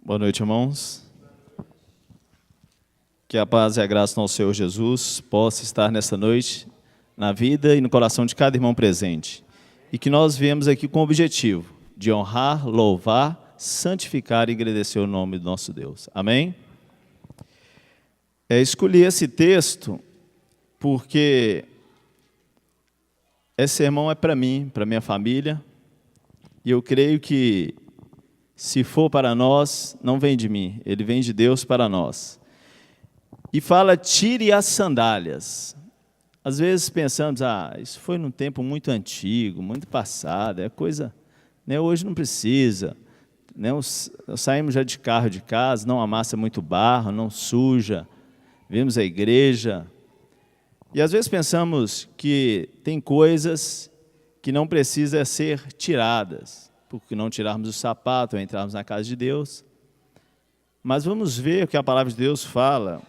Boa noite, irmãos. Que a paz e a graça do nosso Senhor Jesus possa estar nesta noite na vida e no coração de cada irmão presente. E que nós viemos aqui com o objetivo de honrar, louvar, santificar e agradecer o nome do nosso Deus. Amém? Escolhi esse texto porque esse sermão é para mim, para minha família, e eu creio que se for para nós, não vem de mim, ele vem de Deus para nós. E fala, tire as sandálias. Às vezes pensamos, isso foi num tempo muito antigo, muito passado, é coisa, né, hoje não precisa. Né, saímos já de carro de casa, não amassa muito barro, não suja, vemos a igreja. E às vezes pensamos que tem coisas que não precisam ser tiradas, porque não tirarmos o sapato ou entrarmos na casa de Deus. Mas vamos ver o que a palavra de Deus fala,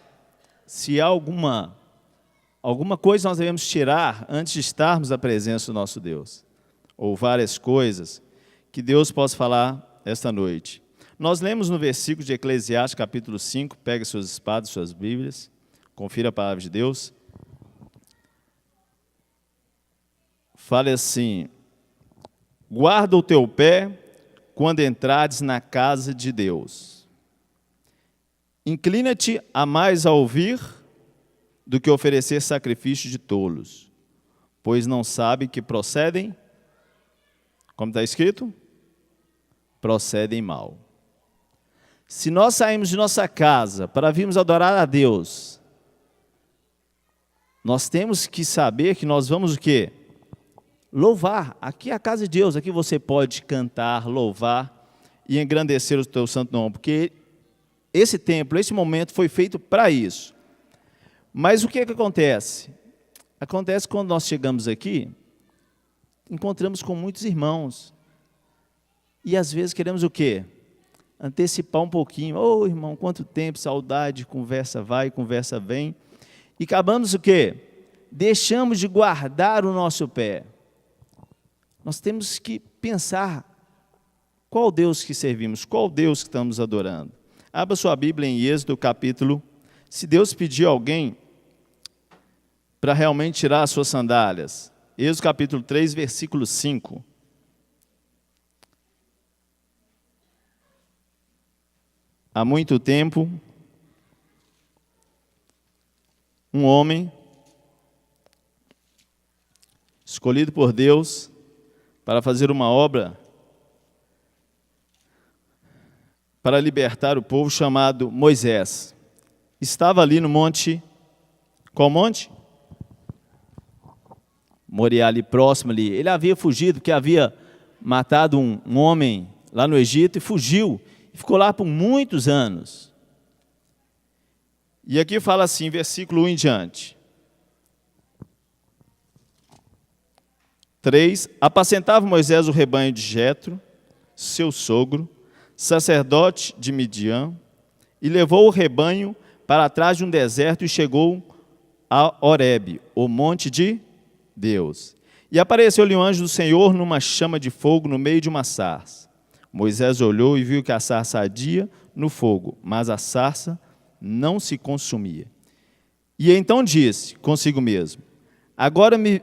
se há alguma coisa nós devemos tirar antes de estarmos na presença do nosso Deus, ou várias coisas que Deus possa falar esta noite. Nós lemos no versículo de Eclesiastes, capítulo 5, pegue suas espadas, suas bíblias, confira a palavra de Deus. Fale assim: guarda o teu pé quando entrares na casa de Deus. Inclina-te a mais a ouvir do que oferecer sacrifício de tolos, pois não sabe que procedem, como está escrito, procedem mal. Se nós saímos de nossa casa para virmos adorar a Deus, nós temos que saber que nós vamos o quê? Louvar. Aqui é a casa de Deus, aqui você pode cantar, louvar e engrandecer o teu santo nome, porque esse templo, esse momento foi feito para isso. Mas o que é que acontece? Acontece quando nós chegamos aqui, encontramos com muitos irmãos, e às vezes queremos o quê? Antecipar um pouquinho. Ô, irmão, quanto tempo, saudade, conversa vai, conversa vem, e acabamos o quê? Deixamos de guardar o nosso pé. Nós temos que pensar qual Deus que servimos, qual Deus que estamos adorando. Abra sua Bíblia em Êxodo capítulo. Se Deus pedir a alguém para realmente tirar as suas sandálias, Êxodo capítulo 3, versículo 5. Há muito tempo, um homem escolhido por Deus para fazer uma obra para libertar o povo, chamado Moisés. Estava ali no monte, qual monte? Moriá, ali próximo ali. Ele havia fugido, porque havia matado um homem lá no Egito e fugiu, e ficou lá por muitos anos. E aqui fala assim, versículo 1 em diante. 3, apacentava Moisés o rebanho de Jetro, seu sogro, sacerdote de Midian, e levou o rebanho para trás de um deserto e chegou a Horebe, o monte de Deus. E apareceu-lhe um anjo do Senhor numa chama de fogo no meio de uma sarça. Moisés olhou e viu que a sarça ardia no fogo, mas a sarça não se consumia. E então disse consigo mesmo: agora me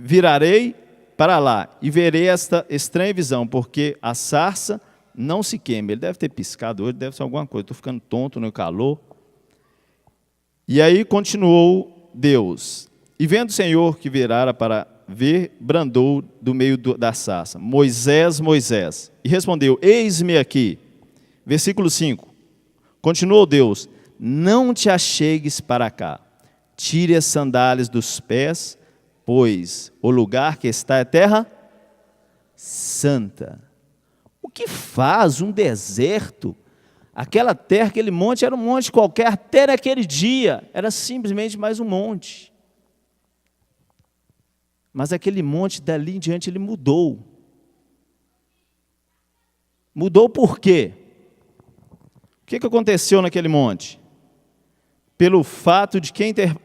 virarei para lá e verei esta estranha visão, porque a sarça não se queima. Ele deve ter piscado hoje, deve ser alguma coisa. Estou ficando tonto no calor. E aí continuou Deus. E vendo o Senhor que virara para ver, brandou do meio da sarça: Moisés, Moisés. E respondeu: eis-me aqui. Versículo 5. Continuou Deus: não te achegues para cá. Tire as sandálias dos pés, pois o lugar que está é terra santa. O que faz um deserto? Aquela terra, aquele monte, era um monte qualquer, até naquele dia, era simplesmente mais um monte. Mas aquele monte, dali em diante, ele mudou. Mudou por quê? O que aconteceu naquele monte? Pelo fato de quem ter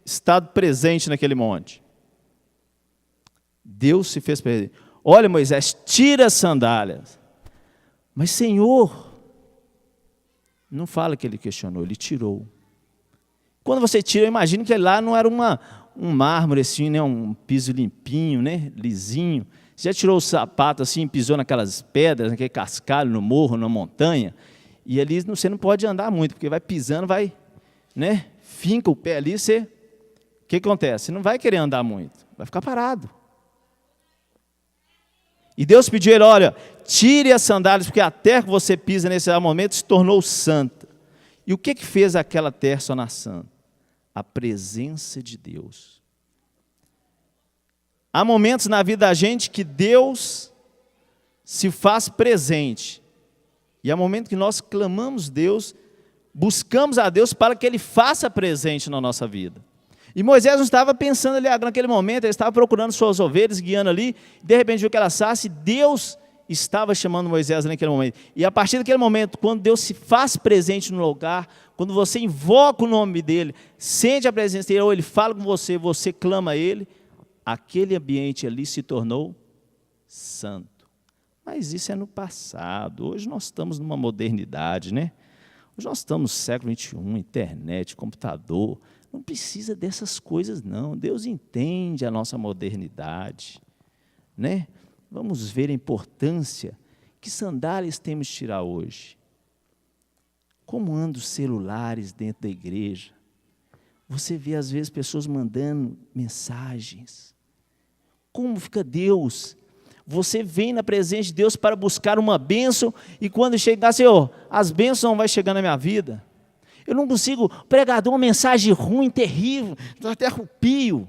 estado presente naquele monte. Deus se fez presente. Olha, Moisés, tira as sandálias. Mas, Senhor, Não fala que ele questionou, ele tirou. Quando você tira, eu imagino que lá não era um mármore assim, né, um piso limpinho, né, lisinho. Você já tirou o sapato assim, pisou naquelas pedras, naquele cascalho, no morro, na montanha, e ali você não pode andar muito, porque vai pisando, vai, né, finca o pé ali, o que acontece? Você não vai querer andar muito, vai ficar parado. E Deus pediu a ele, olha, tire as sandálias, porque a terra que você pisa nesse momento se tornou santa. E o que fez aquela terra se tornar santa? A presença de Deus. Há momentos na vida da gente que Deus se faz presente. E há momentos que nós clamamos Deus, buscamos a Deus para que Ele faça presente na nossa vida. E Moisés não estava pensando ali naquele momento, ele estava procurando suas ovelhas, guiando ali, de repente viu aquela sarça e Deus estava chamando Moisés naquele momento. E a partir daquele momento, quando Deus se faz presente no lugar, quando você invoca o nome dEle, sente a presença dEle, ou Ele fala com você, você clama a Ele, aquele ambiente ali se tornou santo. Mas isso é no passado, hoje nós estamos numa modernidade, né? Hoje nós estamos no século XXI, internet, computador, não precisa dessas coisas não, Deus entende a nossa modernidade, né? Vamos ver a importância que sandálias temos de tirar hoje. Como andam os celulares dentro da igreja? Você vê às vezes pessoas mandando mensagens. Como fica Deus? Você vem na presença de Deus para buscar uma bênção e quando chegar, Senhor, as bênçãos não vão chegar na minha vida. Eu não consigo pregar uma mensagem ruim, terrível, até arrepio,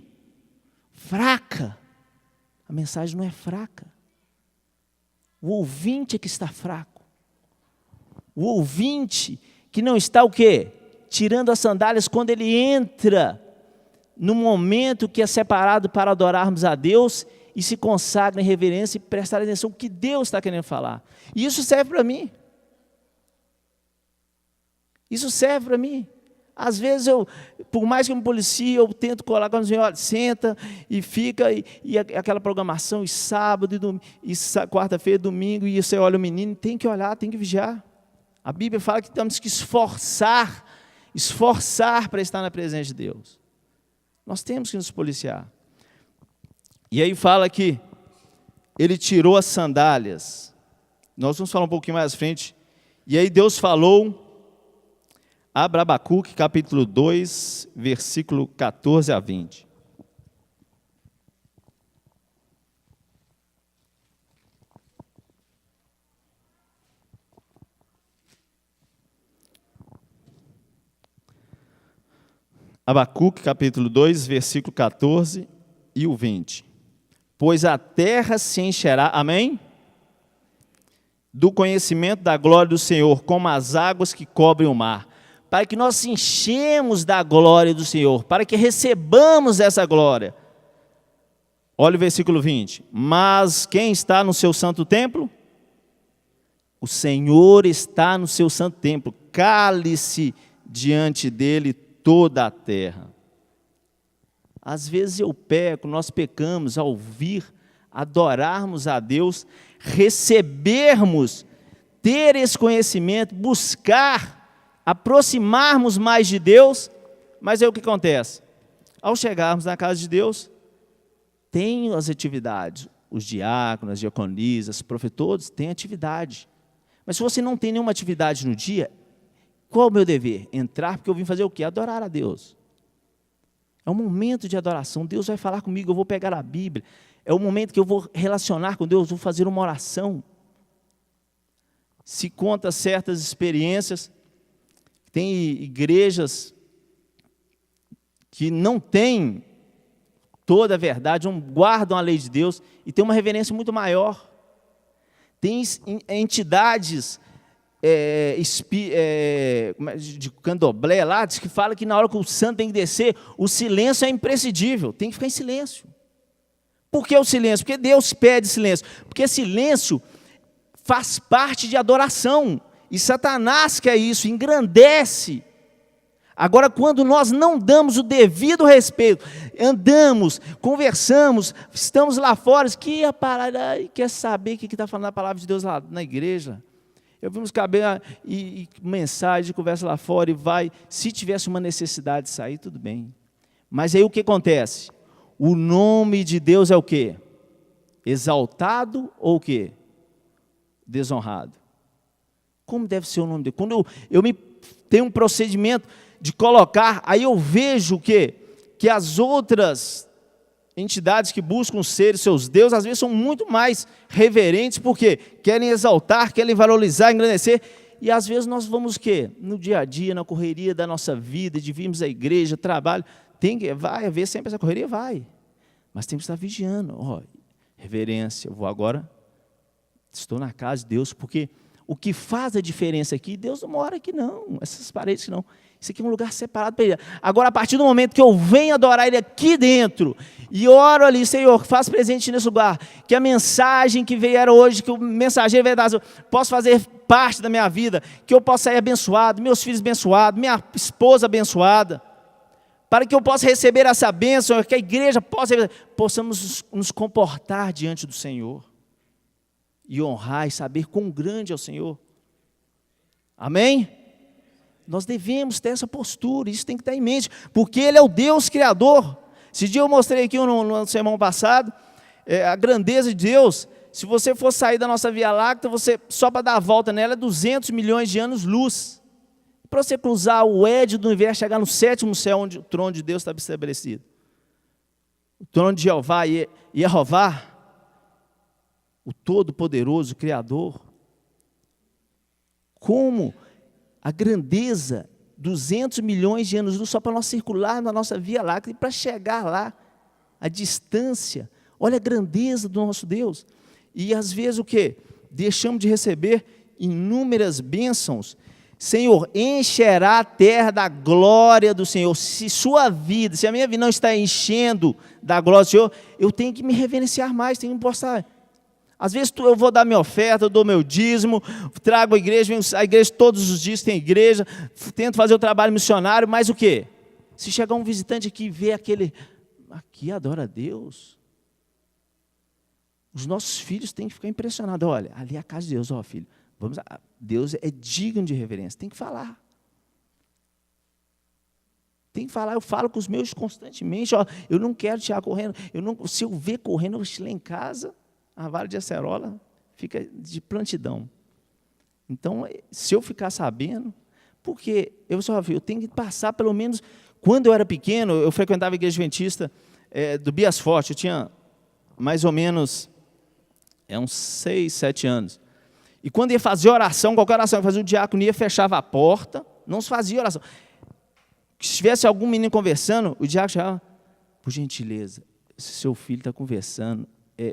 fraca. A mensagem não é fraca. O ouvinte é que está fraco. O ouvinte que não está o quê? Tirando as sandálias quando ele entra no momento que é separado para adorarmos a Deus e se consagra em reverência e prestar atenção no que Deus está querendo falar. E isso serve para mim. Isso serve para mim. Às vezes, por mais que eu me policie, eu tento colar com os meus olhos, senta e fica, e aquela programação, e sábado, e quarta-feira, domingo, e você olha o menino, tem que olhar, tem que vigiar. A Bíblia fala que temos que esforçar para estar na presença de Deus. Nós temos que nos policiar. E aí fala que ele tirou as sandálias. Nós vamos falar um pouquinho mais à frente. E aí Deus falou, abra Abacuque, capítulo 2, versículo 14 a 20. Abacuque, capítulo 2, versículo 14 e o 20. Pois a terra se encherá, amém? Do conhecimento da glória do Senhor, como as águas que cobrem o mar. Para que nós enchemos da glória do Senhor, para que recebamos essa glória. Olha o versículo 20. Mas quem está no seu santo templo? O Senhor está no seu santo templo. Cale-se diante dele toda a terra. Às vezes eu peco, nós pecamos ao vir, adorarmos a Deus, recebermos, ter esse conhecimento, buscar, aproximarmos mais de Deus, mas aí o que acontece? Ao chegarmos na casa de Deus, tem as atividades, os diáconos, as diaconisas, os profetas, todos têm atividade. Mas se você não tem nenhuma atividade no dia, qual é o meu dever? Entrar, porque eu vim fazer o quê? Adorar a Deus. É um momento de adoração, Deus vai falar comigo, eu vou pegar a Bíblia, é o momento que eu vou relacionar com Deus, vou fazer uma oração. Se conta certas experiências, tem igrejas que não têm toda a verdade, não guardam a lei de Deus e tem uma reverência muito maior. Tem entidades de candomblé lá, diz que fala que na hora que o santo tem que descer, o silêncio é imprescindível, tem que ficar em silêncio. Por que o silêncio? Porque Deus pede silêncio, porque silêncio faz parte de adoração, e Satanás quer isso, engrandece. Agora, quando nós não damos o devido respeito, andamos, conversamos, estamos lá fora, que a parada, quer saber o que está falando a palavra de Deus lá na igreja? Eu vimos caber e mensagem, conversa lá fora e vai. Se tivesse uma necessidade de sair, tudo bem. Mas aí o que acontece? O nome de Deus é o quê? Exaltado ou o quê? Desonrado. Como deve ser o nome dele? Quando eu tenho um procedimento de colocar, aí eu vejo que as outras entidades que buscam ser seus deuses, às vezes são muito mais reverentes, porque querem exaltar, querem valorizar, engrandecer, e às vezes nós vamos o quê? No dia a dia, na correria da nossa vida, de virmos à igreja, trabalho, vai haver sempre essa correria? Vai, mas temos que estar vigiando, reverência, eu vou agora, estou na casa de Deus, porque o que faz a diferença aqui, Deus não mora aqui não, essas paredes não, isso aqui é um lugar separado para Ele. Agora, a partir do momento que eu venho adorar Ele aqui dentro, e oro ali, Senhor, faz presente nesse lugar, que a mensagem que veio hoje, que o mensageiro veio dar, possa fazer parte da minha vida, que eu possa sair abençoado, meus filhos abençoados, minha esposa abençoada, para que eu possa receber essa bênção, que a igreja possamos nos comportar diante do Senhor, e honrar e saber quão grande é o Senhor. Amém? Nós devemos ter essa postura, isso tem que estar em mente, porque Ele é o Deus Criador. Esse dia eu mostrei aqui no sermão passado, a grandeza de Deus. Se você for sair da nossa Via Láctea, só para dar a volta nela, é 200 milhões de anos-luz. Para você cruzar o édio do universo, chegar no 7º céu, onde o trono de Deus está estabelecido. O trono de Jeová e Jeová, o Todo-Poderoso, o Criador. Como a grandeza, 200 milhões de anos-luz, só para nós circular na nossa Via Láctea, e para chegar lá, a distância, olha a grandeza do nosso Deus. E às vezes o quê? Deixamos de receber inúmeras bênçãos. Senhor, encherá a terra da glória do Senhor. Se sua vida, se a minha vida não está enchendo da glória do Senhor, eu tenho que me reverenciar mais, tenho que postar. Às vezes eu vou dar minha oferta, eu dou meu dízimo, trago a igreja, venho à igreja todos os dias, tem igreja, tento fazer o trabalho missionário, mas o quê? Se chegar um visitante aqui e ver aqui adora a Deus, os nossos filhos têm que ficar impressionados. Olha, ali é a casa de Deus, filho, Deus é digno de reverência, tem que falar. Tem que falar, eu falo com os meus constantemente, eu não quero tirar correndo, se eu ver correndo, eu vou estilar em casa, a vara de acerola fica de plantidão. Então, se eu ficar sabendo, porque eu tenho que passar pelo menos, quando eu era pequeno, eu frequentava a igreja adventista do Bias Forte, eu tinha mais ou menos uns 6, 7 anos. E quando ia fazer oração, qualquer oração, fazia o diácono, fechava a porta, não se fazia oração. Se tivesse algum menino conversando, o diácono chamava, por gentileza, se seu filho está conversando,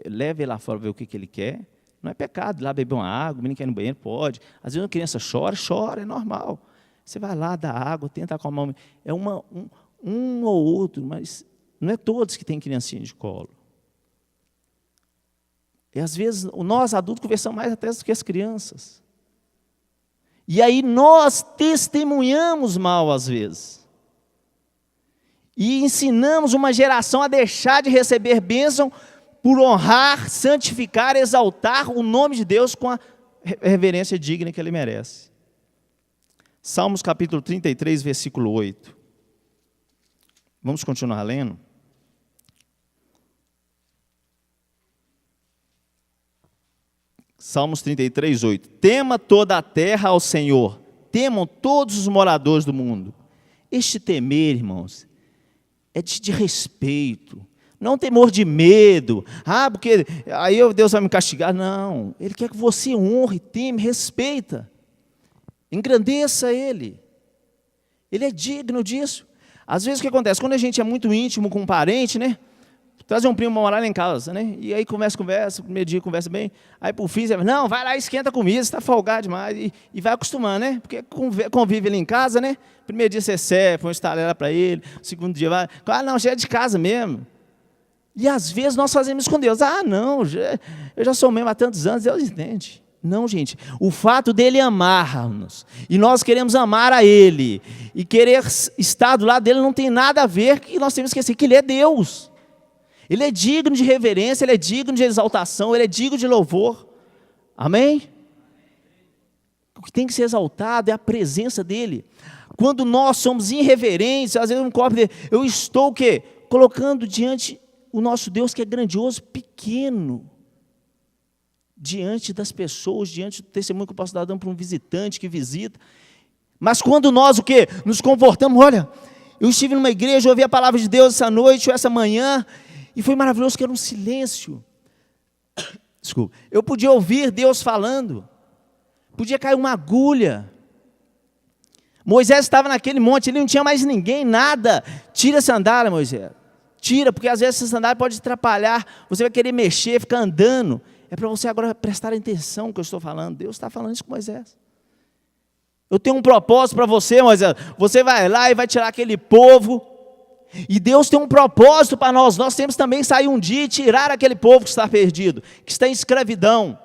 leve ele lá fora ver o que ele quer. Não é pecado ir lá beber uma água, o menino quer ir no banheiro, pode. Às vezes uma criança chora, é normal. Você vai lá, dá água, tenta acalmar. É um ou outro, mas não é todos que têm criancinha de colo. E às vezes nós adultos conversamos mais até do que as crianças. E aí nós testemunhamos mal às vezes. E ensinamos uma geração a deixar de receber bênção por honrar, santificar, exaltar o nome de Deus com a reverência digna que Ele merece. Salmos capítulo 33, versículo 8. Vamos continuar lendo? Salmos 33, 8. Tema toda a terra ao Senhor, temam todos os moradores do mundo. Este temer, irmãos, é de respeito. Não temor de medo, porque aí Deus vai me castigar. Não, Ele quer que você honre, teme, respeita, engrandeça Ele. Ele é digno disso. Às vezes o que acontece? Quando a gente é muito íntimo com um parente, né? Trazer um primo para morar lá em casa, né? E aí conversa, primeiro dia conversa bem, aí por fim, não, vai lá e esquenta a comida, você está folgado demais, e vai acostumando, né? Porque convive ali em casa, né? Primeiro dia você serve, põe uma estalera para ele, segundo dia vai, não, já é de casa mesmo. E às vezes nós fazemos isso com Deus. Não, eu já sou mesmo há tantos anos, Deus entende. Não, gente, o fato dele amar-nos, e nós queremos amar a Ele, e querer estar do lado dele não tem nada a ver, que nós temos que esquecer que Ele é Deus. Ele é digno de reverência, Ele é digno de exaltação, Ele é digno de louvor. Amém? O que tem que ser exaltado é a presença dEle. Quando nós somos irreverentes, às vezes eu estou o quê? Colocando diante o nosso Deus que é grandioso, pequeno, diante das pessoas, diante do testemunho que eu posso dar dando para um visitante que visita. Mas quando nós o quê? Nos comportamos, olha, eu estive numa igreja, ouvi a palavra de Deus essa noite ou essa manhã, e foi maravilhoso que era um silêncio. Desculpa. Eu podia ouvir Deus falando, podia cair uma agulha. Moisés estava naquele monte, ele não tinha mais ninguém, nada. Tira a sandália, Moisés. Tira, porque às vezes essa sandália pode atrapalhar, você vai querer mexer, ficar andando. É para você agora prestar atenção no que eu estou falando. Deus está falando isso com Moisés. Eu tenho um propósito para você, Moisés. Você vai lá e vai tirar aquele povo. E Deus tem um propósito para nós. Nós temos também que sair um dia e tirar aquele povo que está perdido, que está em escravidão,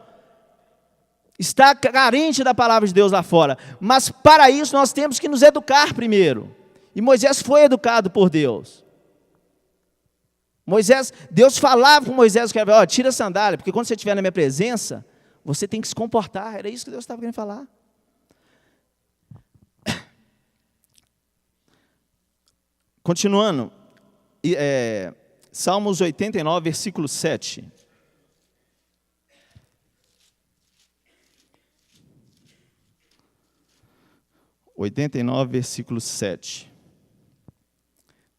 está carente da palavra de Deus lá fora. Mas para isso nós temos que nos educar primeiro. E Moisés foi educado por Deus. Deus falava com Moisés, que era, tira a sandália, porque quando você estiver na minha presença, você tem que se comportar. Era isso que Deus estava querendo falar. Continuando, Salmos 89, versículo 7. Versículo 7.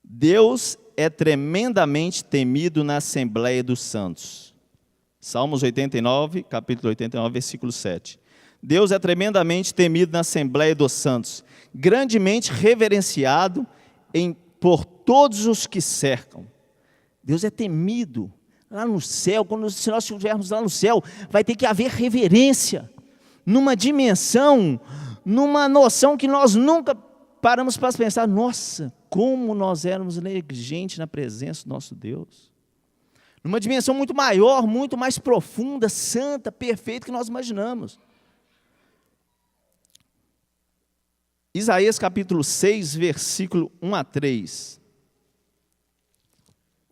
Deus é tremendamente temido na Assembleia dos Santos. Salmos 89, capítulo 89, versículo 7. Deus é tremendamente temido na Assembleia dos Santos, grandemente reverenciado por todos os que cercam. Deus é temido lá no céu. Se nós estivermos lá no céu, vai ter que haver reverência, numa dimensão, numa noção que nós nunca paramos para pensar. Nossa, como nós éramos negligentes na presença do nosso Deus. Numa dimensão muito maior, muito mais profunda, santa, perfeita que nós imaginamos. Isaías capítulo 6, versículo 1 a 3.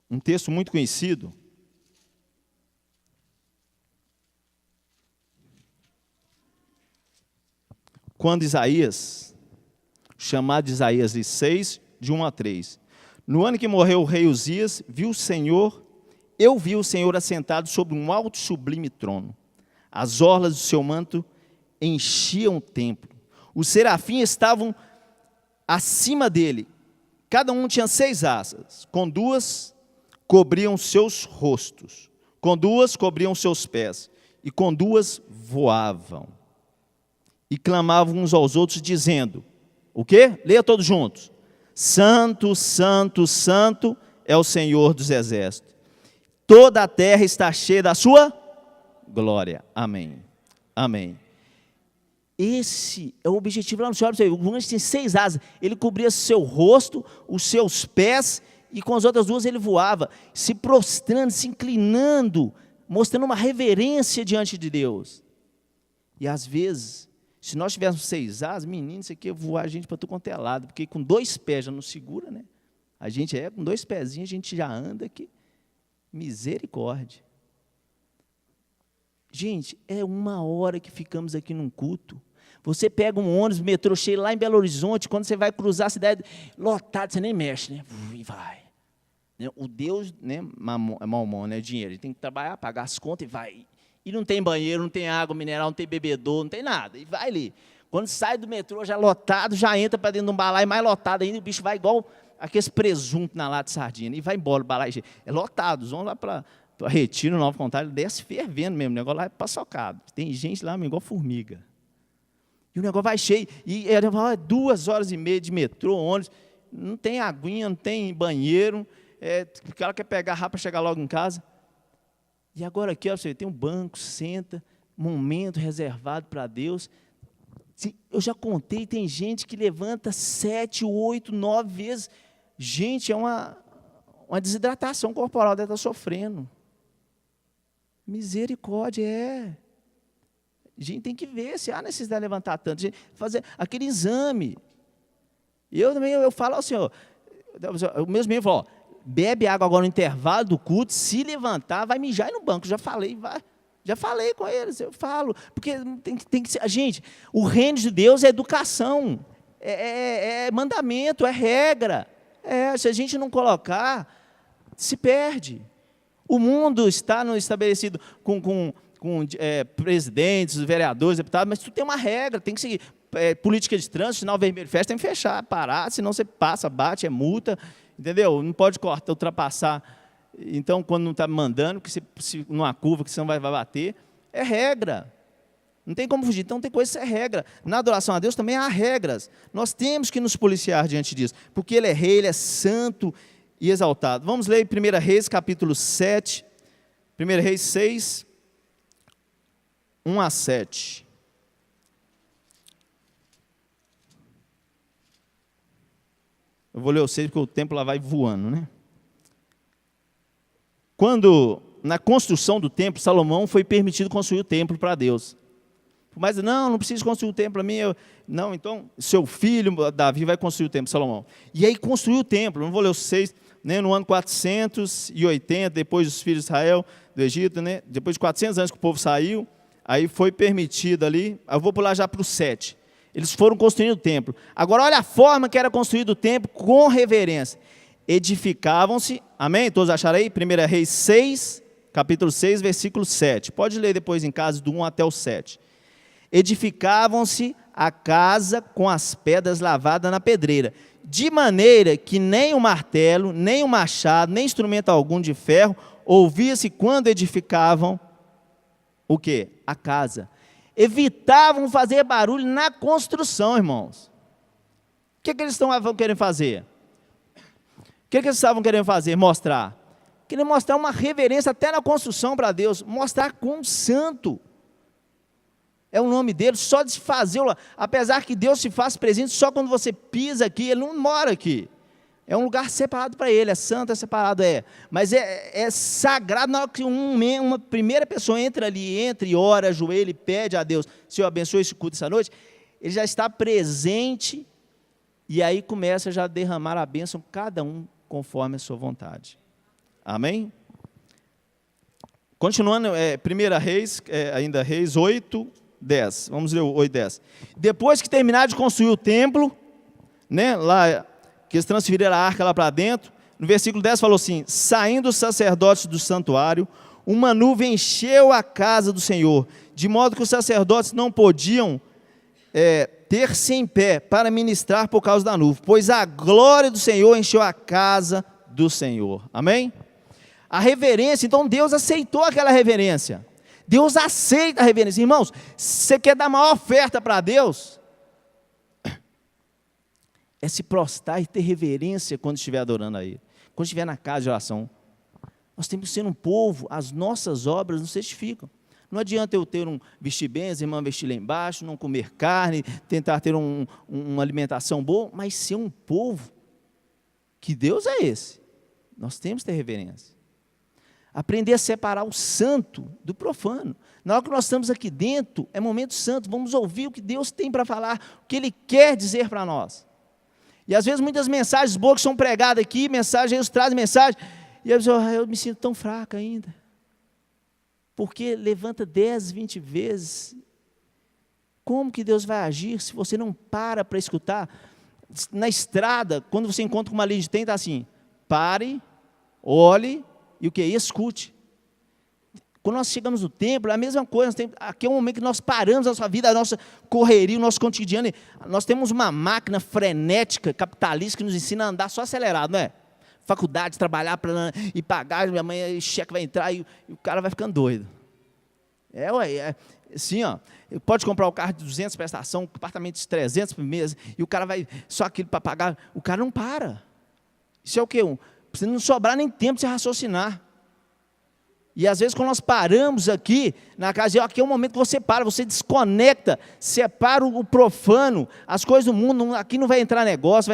Um texto muito conhecido. Quando Isaías, chamado Isaías de 6, de 1 a 3. No ano que morreu o rei Uzias, eu vi o Senhor assentado sobre um alto e sublime trono. As orlas do seu manto enchiam o templo. Os serafins estavam acima dele. Cada um tinha 6 asas. Com 2 cobriam seus rostos. Com 2 cobriam seus pés. E com 2 voavam. E clamavam uns aos outros, dizendo, o quê? Leia todos juntos. Santo, santo, santo é o Senhor dos exércitos. Toda a terra está cheia da sua glória. Amém. Amém. Esse é o objetivo lá no céu. O anjo tem 6 asas. Ele cobria seu rosto, os seus pés, e com as outras 2 ele voava, se prostrando, se inclinando, mostrando uma reverência diante de Deus. E às vezes, se nós tivéssemos 6 asas, menino, isso aqui ia voar a gente para tudo quanto é lado, porque com 2 pés já não segura, né? A gente com 2 pezinhos, a gente já anda aqui. Misericórdia. Gente, é 1 hora que ficamos aqui num culto. Você pega um ônibus, metrô cheio lá em Belo Horizonte, quando você vai cruzar a cidade, lotado, você nem mexe, né? E vai. O Deus, né, mamão, né, dinheiro. Ele tem que trabalhar, pagar as contas e vai. E não tem banheiro, não tem água mineral, não tem bebedouro, não tem nada. E vai ali. Quando sai do metrô, já lotado, já entra para dentro de um balaio mais lotado ainda, o bicho vai igual aqueles presuntos na lata de sardinha. E vai embora o balaio. É lotado, os vão lá para Retiro, Nova Contagem, desce fervendo mesmo. O negócio lá é paçocado. Tem gente lá igual formiga. E o negócio vai cheio. E é 2 horas e meia de metrô, ônibus. Não tem aguinha, não tem banheiro. O cara quer pegar rápido para chegar logo em casa. E agora aqui, ó, você tem um banco, senta, momento reservado para Deus. Eu já contei, tem gente que levanta 7, 8, 9 vezes. Gente, é uma desidratação corporal, deve estar sofrendo. Misericórdia, A gente tem que ver se há necessidade de levantar tanto. Gente, fazer aquele exame. Eu falo assim, ó, o mesmo menino falou, bebe água agora no intervalo do culto, se levantar, vai mijar no banco. Já falei, vai. Já falei com eles, eu falo, porque tem que ser. Gente, o reino de Deus é educação, é mandamento, é regra. Se a gente não colocar, se perde. O mundo está estabelecido com presidentes, vereadores, deputados, mas tudo tem uma regra, tem que seguir. Política de trânsito, sinal vermelho fecha, tem que fechar, parar, senão você passa, bate, é multa, entendeu? Não pode cortar, ultrapassar. Então, quando não está mandando, que se numa curva que você não vai bater, é regra. Não tem como fugir. Então, tem coisa que é regra. Na adoração a Deus também há regras. Nós temos que nos policiar diante disso, porque Ele é rei, Ele é santo e exaltado. Vamos ler 1 Reis, capítulo 7, 1 Reis 6, 1 a 7. Eu vou ler o 6 porque o tempo lá vai voando, né? Quando, na construção do templo, Salomão foi permitido construir o templo para Deus. Mas não precisa construir o templo para mim. Não, então, seu filho, Davi, vai construir o templo, Salomão. E aí construiu o templo, não vou ler os 6, né, no ano 480, depois dos filhos de Israel, do Egito, né, depois de 400 anos que o povo saiu, aí foi permitido ali, eu vou pular já para o 7. Eles foram construindo o templo. Agora, olha a forma que era construído o templo com reverência. Edificavam-se, amém? Todos acharam aí? 1 Reis 6, capítulo 6, versículo 7. Pode ler depois em casa, do 1 até o 7. Edificavam-se a casa com as pedras lavadas na pedreira, de maneira que nem o martelo, nem o machado, nem instrumento algum de ferro ouvia-se quando edificavam o quê? A casa. Evitavam fazer barulho na construção, irmãos. O que eles estavam querendo fazer? O que eles estavam querendo fazer? Mostrar. Querendo mostrar uma reverência até na construção para Deus. Mostrar quão santo é o nome dele, só de se fazer, apesar que Deus se faz presente só quando você pisa aqui, Ele não mora aqui. É um lugar separado para Ele, é santo, é separado, mas é sagrado. Na hora que uma primeira pessoa entra ali, e ora, ajoelha e pede a Deus, Senhor, abençoe esse culto essa noite, Ele já está presente, e aí começa já a derramar a bênção, cada um conforme a sua vontade. Amém? Continuando, 1 Reis, ainda Reis 8, 10. Vamos ler o 8, 10. Depois que terminaram de construir o templo, né, lá, que eles transferiram a arca lá para dentro, no versículo 10 falou assim: saindo os sacerdotes do santuário, uma nuvem encheu a casa do Senhor, de modo que os sacerdotes não podiam ter-se em pé para ministrar por causa da nuvem, pois a glória do Senhor encheu a casa do Senhor. Amém? A reverência, então Deus aceitou aquela reverência. Deus aceita a reverência. Irmãos, você quer dar maior oferta para Deus? É se prostrar e ter reverência quando estiver adorando a Ele. Quando estiver na casa de oração. Nós temos que ser um povo, as nossas obras nos certificam. Não adianta eu ter vestir bem, as irmãs vestir lá embaixo, não comer carne, tentar ter uma alimentação boa, mas ser um povo. Que Deus é esse? Nós temos que ter reverência. Aprender a separar o santo do profano. Na hora que nós estamos aqui dentro, é momento santo, vamos ouvir o que Deus tem para falar, o que Ele quer dizer para nós. E às vezes muitas mensagens boas que são pregadas aqui, eles trazem mensagem, e eu me sinto tão fraca ainda. Porque levanta 10, 20 vezes. Como que Deus vai agir se você não para escutar? Na estrada, quando você encontra com uma linha de trem, está assim: pare, olhe, e o que? Escute. Quando nós chegamos no templo, é a mesma coisa. Aqui é um momento que nós paramos a nossa vida, a nossa correria, o nosso cotidiano. Nós temos uma máquina frenética, capitalista, que nos ensina a andar só acelerado, não é? Faculdade, trabalhar e pagar, minha mãe, o cheque vai entrar e o cara vai ficando doido. Assim, ó, pode comprar o carro de 200 prestação, apartamento de 300 por mês, e o cara vai, só aquilo para pagar, o cara não para. Isso é o quê? Precisa não sobrar nem tempo de se raciocinar. E às vezes quando nós paramos aqui, na casa, aqui é um momento que você para, você desconecta, separa o profano, as coisas do mundo, aqui não vai entrar negócio,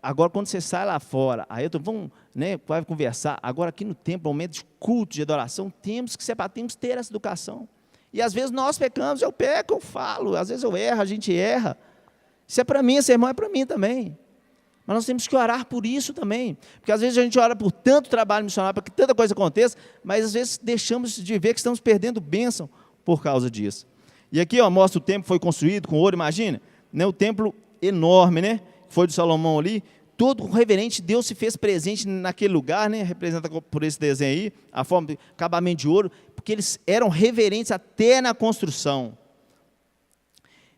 agora quando você sai lá fora, aí vamos, né, vai conversar, agora aqui no templo, momento de culto, de adoração, temos que separar, temos que ter essa educação. E às vezes nós pecamos, eu peco, eu falo, às vezes eu erro, a gente erra. Isso é para mim, esse irmão é para mim também. Mas nós temos que orar por isso também, porque às vezes a gente ora por tanto trabalho missionário, para que tanta coisa aconteça, mas às vezes deixamos de ver que estamos perdendo bênção por causa disso. E aqui, ó, mostra o templo foi construído com ouro, imagina, né, o templo enorme, né, foi de Salomão ali, todo reverente, Deus se fez presente naquele lugar, né, representa por esse desenho aí, a forma de acabamento de ouro, porque eles eram reverentes até na construção.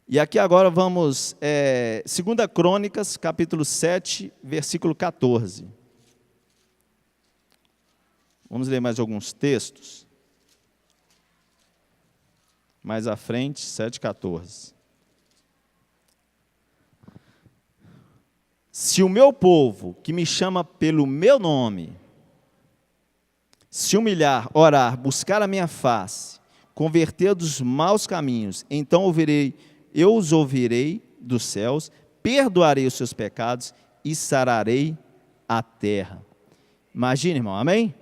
E aqui agora vamos, 2 Crônicas, capítulo 7, versículo 14. Vamos ler mais alguns textos. Mais à frente, 7,14. Se o meu povo, que me chama pelo meu nome, se humilhar, orar, buscar a minha face, converter dos maus caminhos, então eu os ouvirei dos céus, perdoarei os seus pecados e sararei a terra. Imagina, irmão, amém?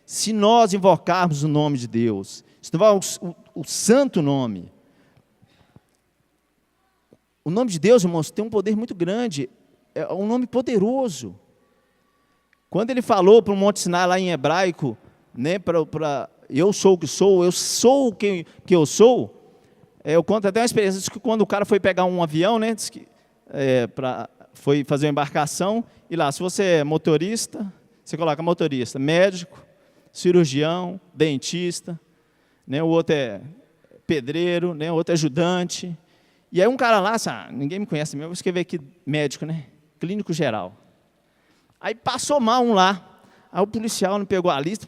Se nós invocarmos o nome de Deus, se invocarmos o santo nome, o nome de Deus, irmãos, tem um poder muito grande, é um nome poderoso. Quando ele falou para o Monte Sinai lá em hebraico, né, eu sou o que sou, eu sou o que eu sou, eu conto até uma experiência, diz que quando o cara foi pegar um avião, né, diz que, foi fazer uma embarcação, e lá, se você é motorista, você coloca motorista, médico, cirurgião, dentista, né, o outro é pedreiro, né, o outro é ajudante, e aí um cara lá, ninguém me conhece mesmo, eu vou escrever aqui médico, né, clínico geral. Aí passou mal um lá, aí o policial não pegou a lista,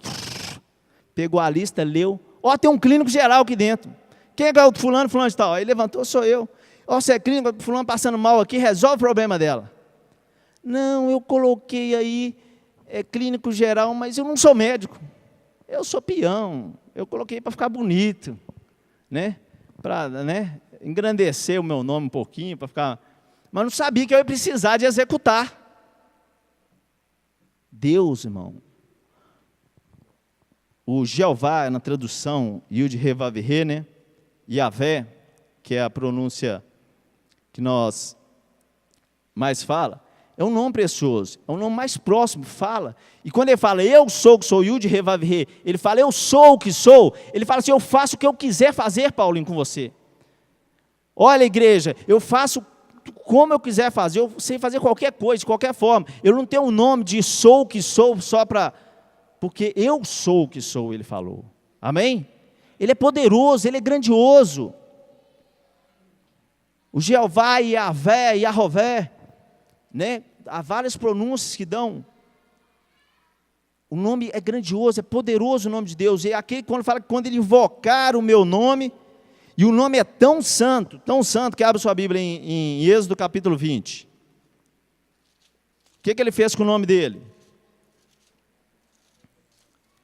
leu, tem um clínico geral aqui dentro. Quem é o fulano de tal? Aí levantou, sou eu. Você é clínico, fulano passando mal aqui, resolve o problema dela. Não, eu coloquei aí, clínico geral, mas eu não sou médico. Eu sou peão. Eu coloquei para ficar bonito, né? Para, né, engrandecer o meu nome um pouquinho, para ficar... Mas não sabia que eu ia precisar de executar. Deus, irmão. O Jeová, na tradução, Yud Revavirê, né? Yavé, que é a pronúncia que nós mais fala, é um nome precioso, é um nome mais próximo, fala. E quando ele fala, eu sou o que sou, Yud Revavirê, ele fala, eu sou o que sou, ele fala assim, eu faço o que eu quiser fazer, Paulinho, com você. Olha, igreja, eu faço como eu quiser fazer, eu sei fazer qualquer coisa, de qualquer forma. Eu não tenho um nome de sou o que sou só para... Porque eu sou o que sou, ele falou. Amém? Ele é poderoso, ele é grandioso. O Jeová, Yavé, Yahová, né? Há várias pronúncias que dão. O nome é grandioso, é poderoso o nome de Deus. E aqui quando fala que quando ele invocar o meu nome, e o nome é tão santo, que abre sua Bíblia em Êxodo capítulo 20. O que ele fez com o nome dele?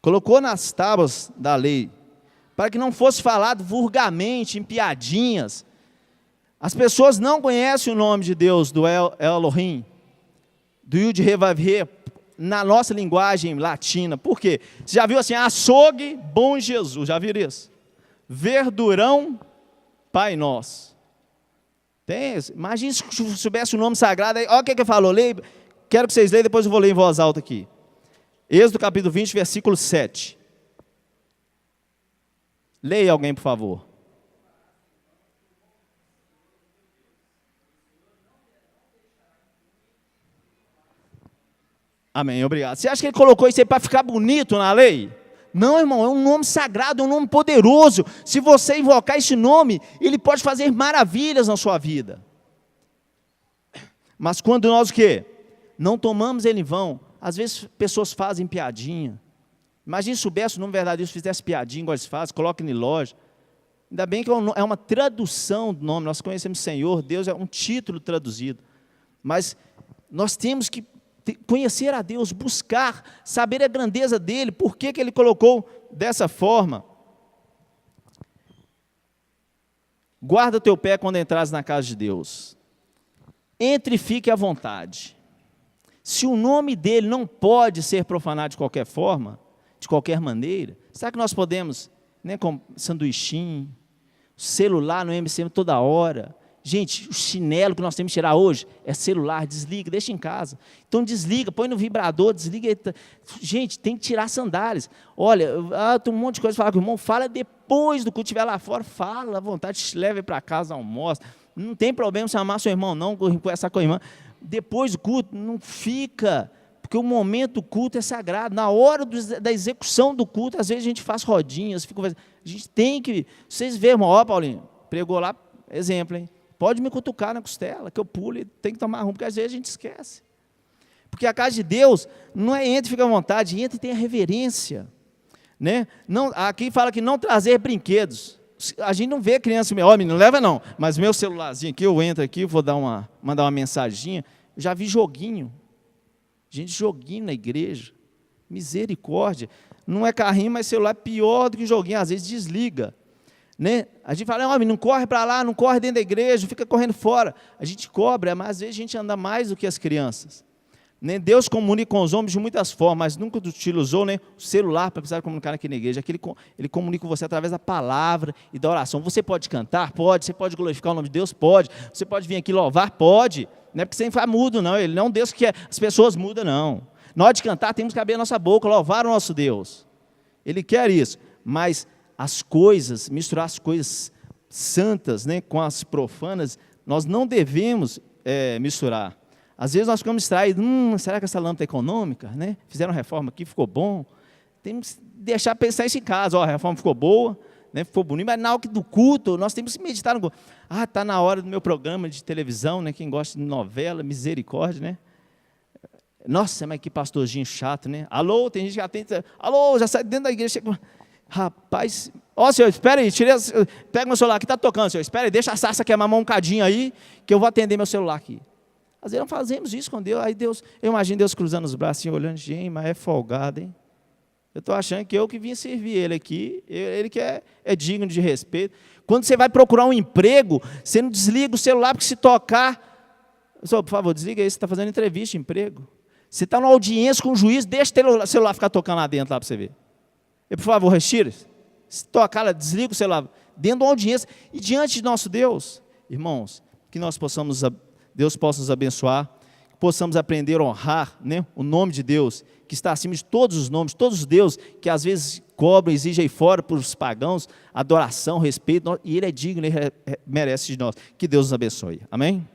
Colocou nas tábuas da lei, para que não fosse falado vulgarmente, em piadinhas. As pessoas não conhecem o nome de Deus, do Elohim, do Yud Revavirê, na nossa linguagem latina. Por quê? Você já viu assim, açougue, bom Jesus, já viram isso? Verdurão, Pai Nosso. Imagina se soubesse o nome sagrado, olha o que ele falou, quero que vocês leiam, depois eu vou ler em voz alta aqui. Êxodo capítulo 20, versículo 7. Leia alguém, por favor. Amém, obrigado. Você acha que ele colocou isso aí para ficar bonito na lei? Não, irmão, é um nome sagrado, é um nome poderoso. Se você invocar esse nome, ele pode fazer maravilhas na sua vida. Mas quando nós o quê? Não tomamos ele em vão. Às vezes pessoas fazem piadinha. Imagina se soubesse o nome verdadeiro, se fizesse piadinha, igual eles fazem, coloquem em loja. Ainda bem que é uma tradução do nome, nós conhecemos o Senhor, Deus é um título traduzido. Mas nós temos que conhecer a Deus, buscar, saber a grandeza dEle, por que Ele colocou dessa forma. Guarda teu pé quando entrares na casa de Deus. Entre e fique à vontade. Se o nome dEle não pode ser profanado de qualquer forma, de qualquer maneira, será que nós podemos, né, com sanduichinho, celular no MCM toda hora, Gente, o chinelo que nós temos que tirar hoje é celular, desliga, deixa em casa. Então desliga, põe no vibrador, desliga. Gente, tem que tirar sandálias. Olha, tem um monte de coisa para falar com o irmão, fala depois do que estiver lá fora, fala à vontade, te leve para casa, almoça. Não tem problema chamar seu irmão, não, conversar com a irmã. Depois do culto, não fica, porque o momento do culto é sagrado. Na hora da execução do culto, às vezes a gente faz rodinhas, fica conversando. A gente tem que, vocês veem, irmão, ó, Paulinho, pregou lá, exemplo, hein? Pode me cutucar na costela, que eu pulo e tem que tomar rumo, porque às vezes a gente esquece. Porque a casa de Deus não é entra e fica à vontade, entra e tem a reverência. Né? Não, aqui fala que não trazer brinquedos. A gente não vê criança, homem, não leva não, mas meu celularzinho aqui, eu entro aqui, vou mandar uma mensaginha, já vi joguinho. Gente, joguinho na igreja. Misericórdia. Não é carrinho, mas celular é pior do que joguinho, às vezes desliga. Né? A gente fala, homem, não corre para lá, não corre dentro da igreja, fica correndo fora. A gente cobra, mas às vezes a gente anda mais do que as crianças. Né? Deus comunica com os homens de muitas formas, mas nunca utilizou, né, o celular para precisar comunicar aqui na igreja. Aqui ele comunica com você através da palavra e da oração. Você pode cantar? Pode. Você pode glorificar o nome de Deus? Pode. Você pode vir aqui louvar? Pode. Não é porque você ficar mudo, não. Ele não é um Deus que as pessoas mudam, não. Na hora de cantar, temos que abrir a nossa boca, louvar o nosso Deus. Ele quer isso, mas as coisas, misturar as coisas santas, né, com as profanas, nós não devemos misturar. Às vezes nós ficamos distraídos, será que essa lâmpada é econômica? Né? Fizeram reforma aqui, ficou bom. Temos que deixar pensar isso em casa, a reforma ficou boa, né, ficou bonito, mas na hora do culto, nós temos que meditar no... está na hora do meu programa de televisão, né, quem gosta de novela, misericórdia, né? Nossa, mas que pastorzinho chato, né? Alô, tem gente que atende, alô, já sai dentro da igreja, chega... Rapaz, senhor, espera aí, pega meu celular aqui, está tocando, senhor, espera aí, deixa a sarça queimar um bocadinho aí, que eu vou atender meu celular aqui. Às vezes não fazemos isso com Deus, aí Deus, eu imagino Deus cruzando os braços, assim, olhando, gente, mas é folgado, hein? Eu estou achando que eu que vim servir ele aqui, ele que é digno de respeito. Quando você vai procurar um emprego, você não desliga o celular, porque se tocar, por favor, desliga aí, você está fazendo entrevista de emprego. Você está numa audiência com o juiz, deixa o celular ficar tocando lá dentro, lá para você ver. E, por favor, retire. Se tocar, desliga o celular. Dentro de uma audiência. E diante de nosso Deus, irmãos, que Deus possa nos abençoar, que possamos aprender a honrar, né, o nome de Deus, que está acima de todos os nomes, todos os deuses, que às vezes cobram, exigem aí fora para os pagãos, adoração, respeito, e Ele é digno, Ele merece de nós. Que Deus nos abençoe. Amém?